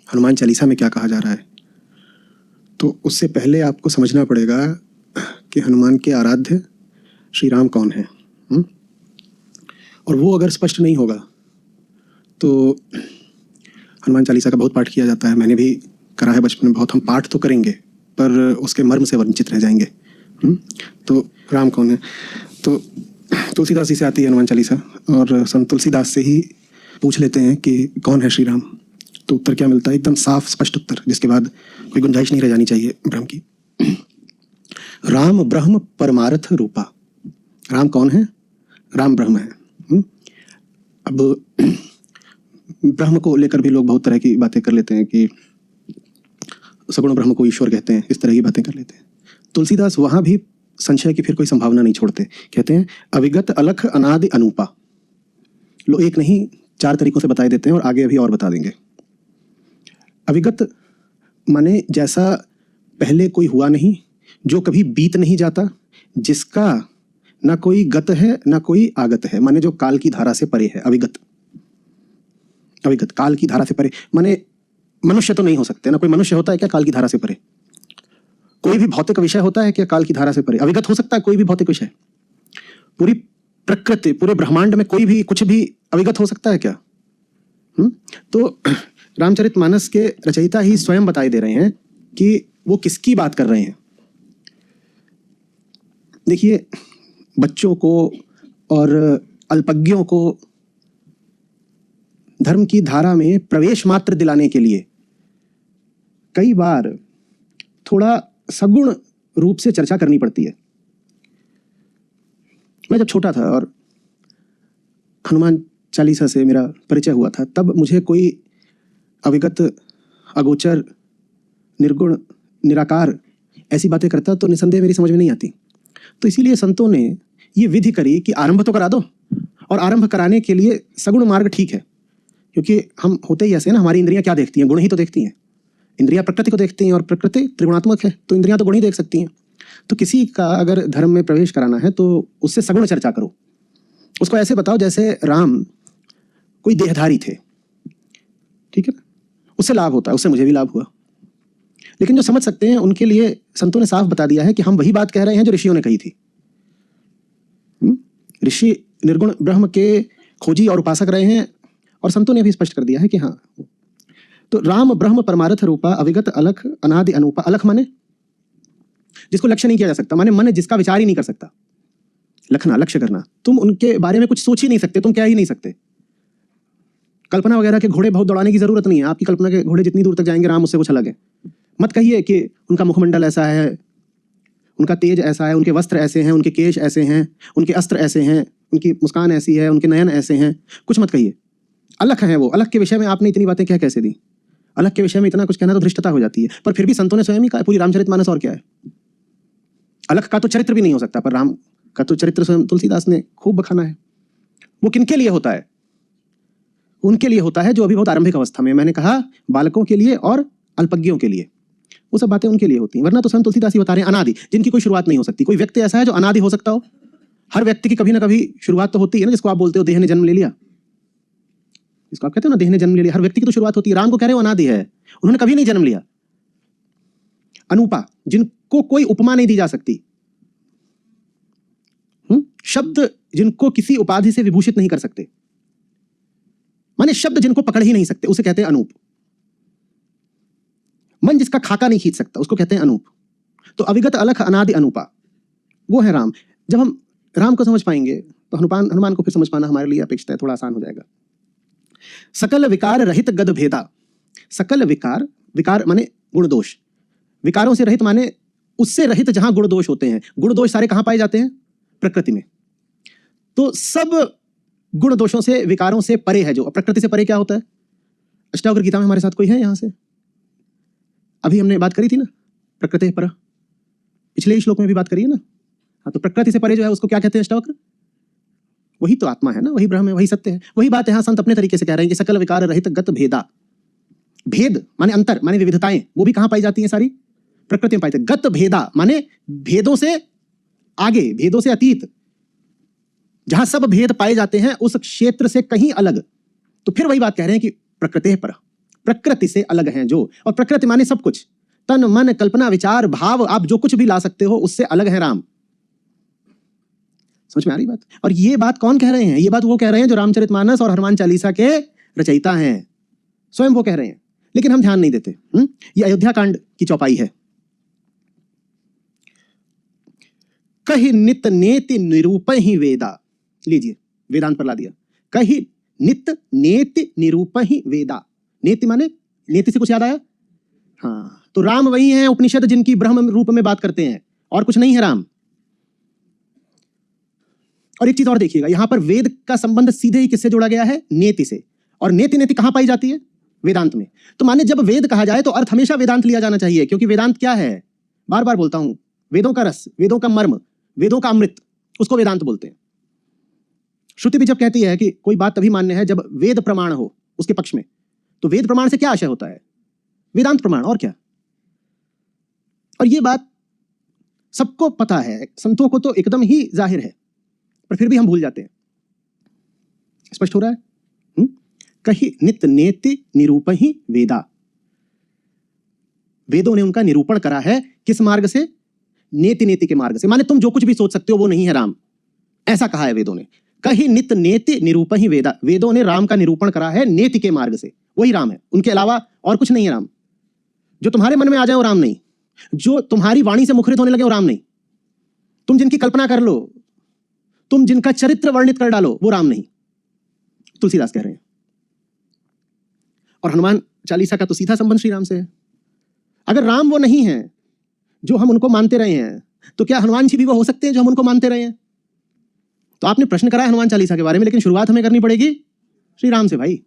हनुमान चालीसा में क्या कहा जा रहा है। तो उससे पहले आपको समझना पड़ेगा कि हनुमान के आराध्य श्री राम कौन है। और वो अगर स्पष्ट नहीं होगा तो हनुमान चालीसा का बहुत पाठ किया जाता है, मैंने भी करा है बचपन में बहुत। हम पाठ तो करेंगे पर उसके मर्म से वंचित रह जाएंगे। तो राम कौन है, तो तुलसीदास जी से आती है हनुमान चालीसा, और संत तुलसीदास से ही पूछ लेते हैं कि कौन है श्री राम। तो उत्तर क्या मिलता है, एकदम साफ स्पष्ट उत्तर, जिसके बाद कोई गुंजाइश नहीं रह जानी चाहिए भ्रम की। राम ब्रह्म परमार्थ रूपा। राम कौन है, राम ब्रह्म है। अब ब्रह्म को लेकर भी लोग बहुत तरह की बातें कर लेते हैं कि सगुण ब्रह्म को ईश्वर कहते हैं, इस तरह की बातें कर लेते हैं। तुलसीदास वहां भी संशय की फिर कोई संभावना नहीं छोड़ते, कहते हैं अविगत अलख अनादि अनूपा। लो एक नहीं चार तरीकों से बताए देते हैं और आगे अभी और बता देंगे। अविगत माने जैसा पहले कोई हुआ नहीं, जो कभी बीत नहीं जाता, जिसका ना कोई गत है ना कोई आगत है, माने जो काल की धारा से परे है। अविगत, अविगत काल की धारा से परे माने मनुष्य तो नहीं हो सकते ना, कोई मनुष्य होता है क्या काल की धारा से परे? कोई भी भौतिक विषय होता है क्या काल की धारा से परे? अविगत हो सकता है कोई भी भौतिक विषय? पूरी प्रकृति, पूरे ब्रह्मांड में कोई भी कुछ भी अविगत हो सकता है क्या? तो रामचरितमानस के रचयिता ही स्वयं बताई दे रहे हैं कि वो किसकी बात कर रहे हैं। देखिए, बच्चों को और अल्पज्ञों को धर्म की धारा में प्रवेश मात्र दिलाने के लिए कई बार थोड़ा सगुण रूप से चर्चा करनी पड़ती है। मैं जब छोटा था और हनुमान चालीसा से मेरा परिचय हुआ था, तब मुझे कोई अविगत, अगोचर, निर्गुण, निराकार ऐसी बातें करता तो निसंदेह मेरी समझ में नहीं आती। तो इसीलिए संतों ने ये विधि करी कि आरंभ तो करा दो, और आरंभ कराने के लिए सगुण मार्ग ठीक है, क्योंकि हम होते ही ऐसे हैं ना, हमारी इंद्रियां क्या देखती हैं, गुण ही तो देखती हैं। इंद्रियां प्रकृति को देखती हैं और प्रकृति त्रिगुणात्मक है, तो इंद्रियां तो गुण ही देख सकती हैं। तो किसी का अगर धर्म में प्रवेश कराना है तो उससे सगुण चर्चा करो। उसको ऐसे बताओ जैसे राम कोई देहधारी थे, ठीक है ना, उससे लाभ होता है, उससे मुझे भी लाभ हुआ। लेकिन जो समझ सकते हैं उनके लिए संतों ने साफ बता दिया है कि हम वही बात कह रहे हैं जो ऋषियों ने कही थी। ऋषि निर्गुण ब्रह्म के खोजी और उपासक रहे हैं, और संतों ने भी स्पष्ट कर दिया है कि हाँ। तो राम ब्रह्म परमार्थ रूपा अविगत अलख अनादि अनूपा। अलख माने जिसको लक्ष्य नहीं किया जा सकता, माने मन जिसका विचार ही नहीं कर सकता। लखना, लक्ष्य करना, तुम उनके बारे में कुछ सोच ही नहीं सकते, तुम क्या ही नहीं सकते। कल्पना वगैरह के घोड़े बहुत दौड़ाने की जरूरत नहीं है, आपकी कल्पना के घोड़े जितनी दूर तक जाएंगे राम उससे कुछ अलग है। मत कहिए कि उनका मुखमंडल ऐसा है, उनका तेज ऐसा है, उनके वस्त्र ऐसे हैं, उनके केश ऐसे हैं, उनके अस्त्र ऐसे हैं, उनकी मुस्कान ऐसी है, उनके नयन ऐसे हैं, कुछ मत कहिए। अलख है वो। अलख के विषय में आपने इतनी बातें क्या कैसे दी? अलख के विषय में इतना कुछ कहना तो धृष्टता हो जाती है। पर फिर भी संतों ने स्वयं ही कहा, पूरी रामचरितमानस और क्या है। अलख का तो चरित्र भी नहीं हो सकता, पर राम का तो चरित्र स्वयं तुलसीदास ने खूब बखाना है। वो किनके लिए होता है? उनके लिए होता है जो अभी बहुत आरंभिक अवस्था में, मैंने कहा बालकों के लिए और अल्पज्ञों के लिए, वो सब बातें उनके लिए होती हैं। वरना तो स्वयं तुलसीदास ही बता रहे हैं अनादि, जिनकी कोई शुरुआत नहीं हो सकती। कोई व्यक्ति ऐसा है जो अनादि हो सकता हो? हर व्यक्ति की कभी ना कभी शुरुआत तो होती है ना, जिसको आप बोलते हो देह ने जन्म ले लिया, जिसको आप कहते हो ना देह ने जन्म ले लिया, हर व्यक्ति की तो शुरुआत होती है। राम को कह रहे हो अनादि है, उन्होंने कभी नहीं जन्म लिया। अनूपा, जिनको कोई उपमा नहीं दी जा सकती, शब्द जिनको किसी उपाधि से विभूषित नहीं कर सकते, माने शब्द जिनको पकड़ ही नहीं सकते, उसे कहते हैं अनूप। मन जिसका खाका नहीं खींच सकता, उसको कहते हैं अनूप। तो अविगत अलख अनादि अनूपा, वो है राम। जब हम राम को समझ पाएंगे तो हनुमान को फिर समझ पाना हमारे लिए अपेक्षित है, थोड़ा आसान हो जाएगा। सकल विकार रहित गद भेदा। सकल विकार, विकार माने गुण दोष, विकारों से रहित माने उससे रहित जहां गुण दोष होते हैं। गुण दोष सारे कहां पाए जाते हैं? प्रकृति में। तो सब गुण दोषों से, विकारों से परे है। जो प्रकृति से परे क्या होता है? अष्टावक्र गीता में हमारे साथ कोई है यहां से? अभी हमने बात करी थी ना, प्रकृति पर, पिछले ही श्लोक में भी बात करी है ना। हाँ, तो प्रकृति से परे जो है उसको क्या कहते हैं अष्टावक्र? वही तो आत्मा है ना, वही ब्रह्म है, वही सत्य है। वही बात यहाँ संत अपने तरीके से कह रहे हैं कि सकल विकार रहित गत भेदा। भेद माने अंतर, माने विविधताएं, वो भी कहां पाई जाती हैं? सारी प्रकृति में पाई जाती है। गत भेदा माने भेदों से आगे, भेदों से अतीत, जहां सब भेद पाए जाते हैं उस क्षेत्र से कहीं अलग। तो फिर वही बात कह रहे हैं कि प्रकृति पर, प्रकृति से अलग हैं जो, और प्रकृति माने सब कुछ, तन मन कल्पना विचार भाव, आप जो कुछ भी ला सकते हो उससे अलग है राम। समझ में आ रही बात? और ये बात कौन कह रहे हैं? ये बात वो कह रहे हैं जो रामचरितमानस और हनुमान चालीसा के रचयिता हैं, स्वयं वो कह रहे हैं, लेकिन हम ध्यान नहीं देते। ये अयोध्या कांड की चौपाई है। कहि नित नेति निरूपहि वेदा, लीजिए वेदांत पर ला दिया। कहि नित नेति निरूपहि वेदा, नेति माने नेति से कुछ याद आया? हाँ, तो राम वही हैं उपनिषद जिनकी ब्रह्म रूप में बात करते हैं, और कुछ नहीं है राम। और एक चीज और देखिएगा, यहां पर वेद का संबंध सीधे ही किससे जोड़ा गया है? नेति से। और नेति नेति कहां पाई जाती है? वेदांत में। तो माने जब वेद कहा जाए तो अर्थ हमेशा वेदांत लिया जाना चाहिए, क्योंकि वेदांत क्या है? बार बार बोलता हूं, वेदों का रस, वेदों का मर्म, वेदों का अमृत, उसको वेदांत बोलते हैं। श्रुति भी जब कहती है कि कोई बात तभी मान्य है जब वेद प्रमाण हो उसके पक्ष में, तो वेद प्रमाण से क्या आशय होता है? वेदांत प्रमाण, और क्या। और ये बात सबको पता है, संतों को तो एकदम ही जाहिर है, पर फिर भी हम भूल जाते हैं। स्पष्ट हो रहा है? कहि नित नेति निरूपहि वेदा, वेदों ने उनका निरूपण करा है किस मार्ग से? नेति नेति के मार्ग से। माने तुम जो कुछ भी सोच सकते हो वो नहीं है राम, ऐसा कहा है वेदों ने। कहि नित नेति निरूपहि वेदा, वेदों ने राम का निरूपण करा है नेति के मार्ग से, वही राम है, उनके अलावा और कुछ नहीं है राम। जो तुम्हारे मन में आ जाए वो राम नहीं, जो तुम्हारी वाणी से मुखरित होने लगे वो राम नहीं, तुम जिनकी कल्पना कर लो, तुम जिनका चरित्र वर्णित कर डालो वो राम नहीं। तुलसीदास कह रहे हैं। और हनुमान चालीसा का तो सीधा संबंध श्री राम से है। अगर राम वो नहीं है जो हम उनको मानते रहे हैं, तो क्या हनुमान जी भी वो हो सकते हैं जो हम उनको मानते रहे हैं? तो आपने प्रश्न करा है हनुमान चालीसा के बारे में, लेकिन शुरुआत हमें करनी पड़ेगी श्री राम से भाई।